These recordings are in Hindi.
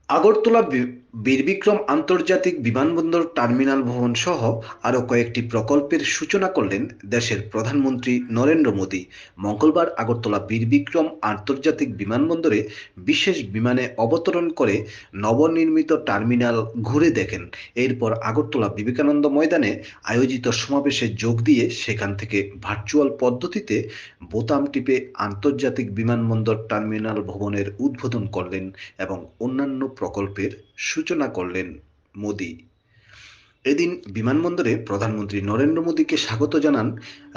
আগরতলা বীরবিক্রম আন্তর্জাতিক বিমানবন্দর টার্মিনাল ভবন সহ আরও কয়েকটি প্রকল্পের সূচনা করলেন দেশের প্রধানমন্ত্রী নরেন্দ্র মোদী। মঙ্গলবার আগরতলা বীরবিক্রম আন্তর্জাতিক বিমানবন্দরে বিশেষ বিমানে অবতরণ করে নবনির্মিত টার্মিনাল ঘুরে দেখেন। এরপর আগরতলা বিবেকানন্দ ময়দানে আয়োজিত সমাবেশে যোগ দিয়ে সেখান থেকে ভার্চুয়াল পদ্ধতিতে বোতাম টিপে আন্তর্জাতিক বিমানবন্দর টার্মিনাল ভবনের উদ্বোধন করলেন এবং অন্যান্য প্রকল্পের সূচনা করলেন মোদি। এদিন বিমানবন্দরে প্রধানমন্ত্রী নরেন্দ্র মোদীকে স্বাগত জানান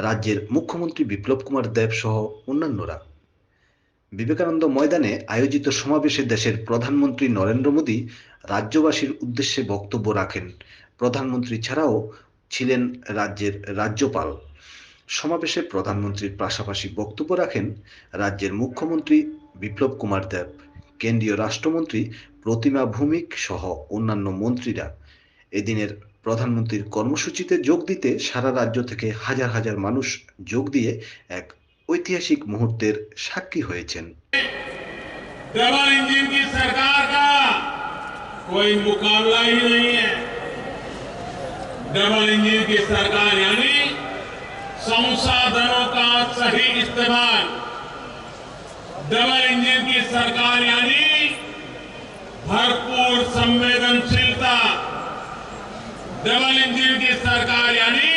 রাজ্যের মুখ্যমন্ত্রী বিপ্লব কুমার দেব সহ অন্যান্যরা। বিবেকানন্দ ময়দানে আয়োজিত সমাবেশে দেশের প্রধানমন্ত্রী নরেন্দ্র মোদী রাজ্যবাসীর উদ্দেশ্যে বক্তব্য রাখেন। প্রধানমন্ত্রী ছাড়াও ছিলেন রাজ্যের রাজ্যপাল। সমাবেশে প্রধানমন্ত্রীর পাশাপাশি বক্তব্য রাখেন রাজ্যের মুখ্যমন্ত্রী বিপ্লব কুমার দেব, কেন্দ্রীয় রাষ্ট্রমন্ত্রী প্রতিমা ভৌমিক সহ অন্যান্য মন্ত্রীরা। এদিনের প্রধানমন্ত্রীর কর্মসূচিতে যোগ দিতে সারা রাজ্য থেকে হাজার হাজার মানুষ যোগ দিয়ে এক ঐতিহাসিক মুহূর্তের সাক্ষী হয়েছেন। डबल इंजन की सरकार का कोई मुकाबला ही नहीं है। डबल इंजन की सरकार यानी संसाधनों का सही इस्तेमाल। डबल इंजन की सरकार यानी भरपूर संवेदनशीलता। डबल इंजन की सरकार यानी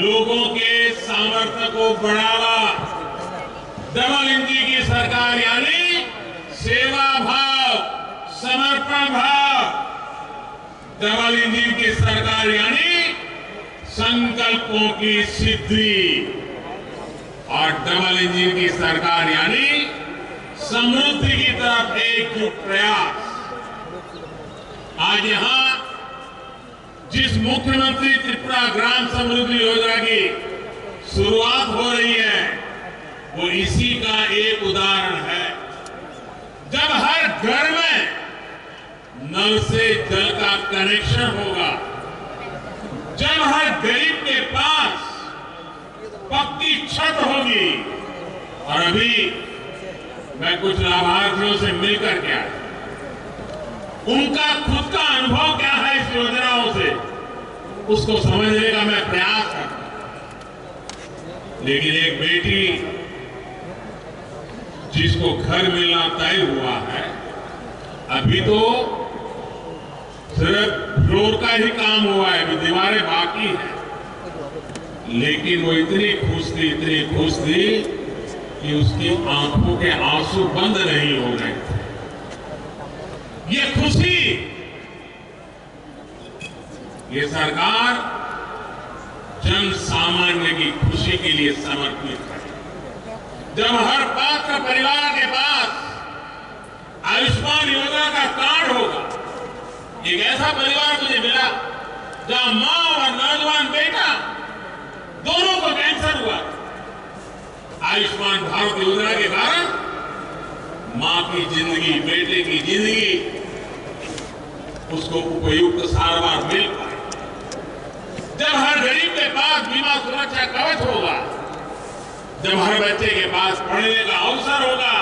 लोगों के सामर्थ्य को बढ़ावा। डबल इंजन की सरकार यानी सेवा भाव, समर्पण भाव। डबल इंजन की सरकार यानी संकल्पों की सिद्धि और डबल इंजन की सरकार यानी समृद्धि की तरफ एकजुट प्रयास। आज यहां जिस मुख्यमंत्री त्रिपुरा ग्राम समृद्धि योजना की शुरुआत हो रही है वो इसी का एक उदाहरण है। जब हर घर में नल से जल का कनेक्शन होगा, जब हर गरीब के पास पक्की छत होगी, और अभी मैं कुछ लाभार्थियों से मिलकर के आया, उनका खुद का अनुभव क्या है इस योजनाओं से उसको समझने का मैं प्रयास करता हूं। लेकिन एक बेटी जिसको घर मिलना तय हुआ है, अभी तो सिर्फ फ्लोर का ही काम हुआ है, अभी दीवारें बाकी है, लेकिन वो इतनी खुश थी कि उसकी आंखों के आंसू बंद नहीं हो गए थे। ये खुशी, ये सरकार जन सामान्य की खुशी के लिए समर्पित है। जब हर पात्र परिवार के पास आयुष्मान योजना का कार्ड होगा, एक ऐसा परिवार मुझे मिला जहां मां और नौजवान बेटा दोनों को कैंसर हुआ। आयुष्मान भारत योजना के कारण मां की जिंदगी, बेटे की जिंदगी, उसको उपयुक्त सारवार मिल पाए। जब हर गरीब के पास बीमा सुरक्षा कवच होगा, जब हर बच्चे के पास पढ़ने का अवसर होगा,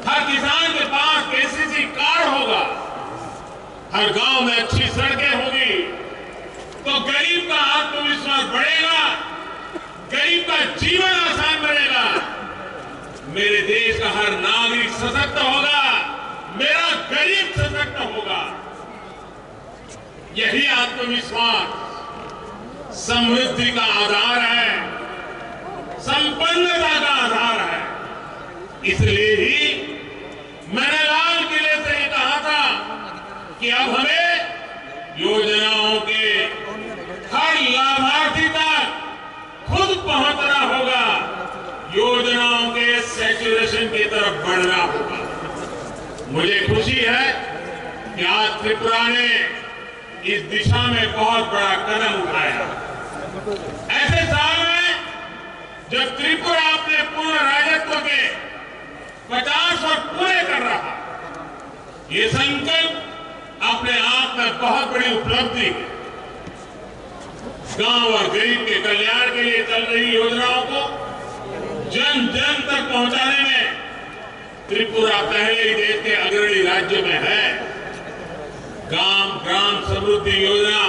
हर किसान के पास केसीसी कार्ड होगा, हर गांव में अच्छी सड़कें होगी, तो गरीब का आत्मविश्वास बढ़ेगा, गरीब का जीवन आसान बनेगा, मेरे देश का हर नागरिक सशक्त होगा, मेरा गरीब सशक्त होगा। यही आत्मविश्वास समृद्धि का आधार है, संपन्नता का आधार है। इसलिए ही मैंने लाल किले से ही कहा था कि अब हमें योजनाओं के हर लाभार्थी तक खुद पहुंचना होगा, योजनाओं के सैचुरेशन की तरफ बढ़ना होगा। मुझे खुशी है कि आज त्रिपुरा ने इस दिशा में बहुत बड़ा कदम उठाया। ऐसे साल में जब त्रिपुरा अपने पूर्ण राजत्व के 50 वर्ष पूरे कर रहा, ये संकल्प अपने आप में बहुत बड़ी उपलब्धि है। गांव और गरीब के कल्याण के लिए चल रही योजनाओं को जन जन तक पहुंचाने में त्रिपुरा पहले ही देश के अग्रणी राज्य राज्य में है। ग्राम समृद्धि योजना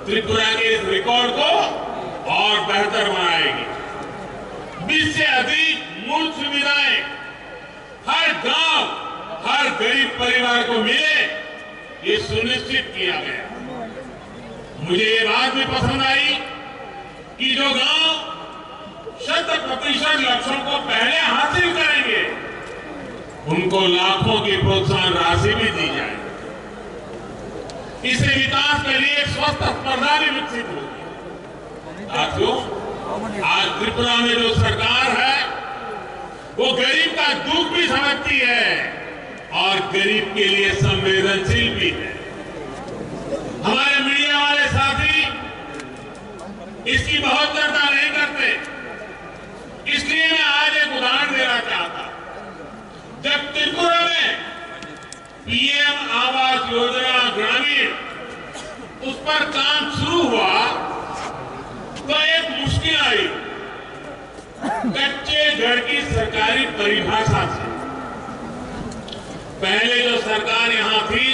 त्रिपुरा के इस रिकॉर्ड को और बेहतर बनाएगी। 20 से अधिक मूल सुविधाएं हर गांव, हर गरीब परिवार को मिले, ये सुनिश्चित किया गया। मुझे ये बात भी पसंद आई कि जो गांव 100% लक्ष्यों को पहले हासिल करेंगे, उनको लाखों की प्रोत्साहन राशि भी दी जाए। इससे विकास के लिए एक स्वस्थ स्पर्धा भी विकसित होगी। साथियों, आज त्रिपुरा में जो सरकार है, वो गरीब का दुख भी समझती है और गरीब के लिए संवेदनशील भी है। हमारे मीडिया वाले साथी इसकी बहुत चर्चा नहीं करते, इसलिए मैं आज एक उदाहरण देना चाहता। जब त्रिपुरा में पीएम आवास योजना ग्रामीण उस पर काम शुरू हुआ तो एक मुश्किल आई। कच्चे घर की सरकारी परिभाषा से पहले जो सरकार यहां थी,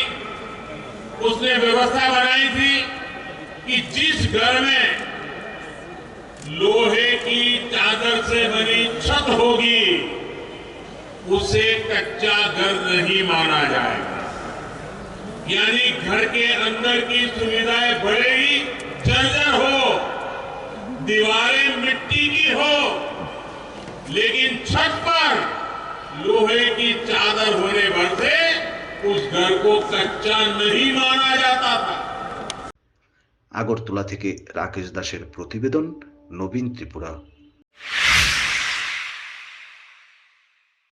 उसने व्यवस्था बनाई थी कि जिस घर में लोहे की चादर से बनी छत होगी, उसे कच्चा घर नहीं माना जाएगा। यानी घर के अंदर की सुविधाएं भले ही जर्जर हो, दीवारें मिट्टी की हो, लेकिन छत पर लोहे की चादर होने भर से उस घर को कच्चा नहीं माना जाता था। আগরতলা থেকে রাকেশ দাসের প্রতিবেদন, নবীন ত্রিপুরা।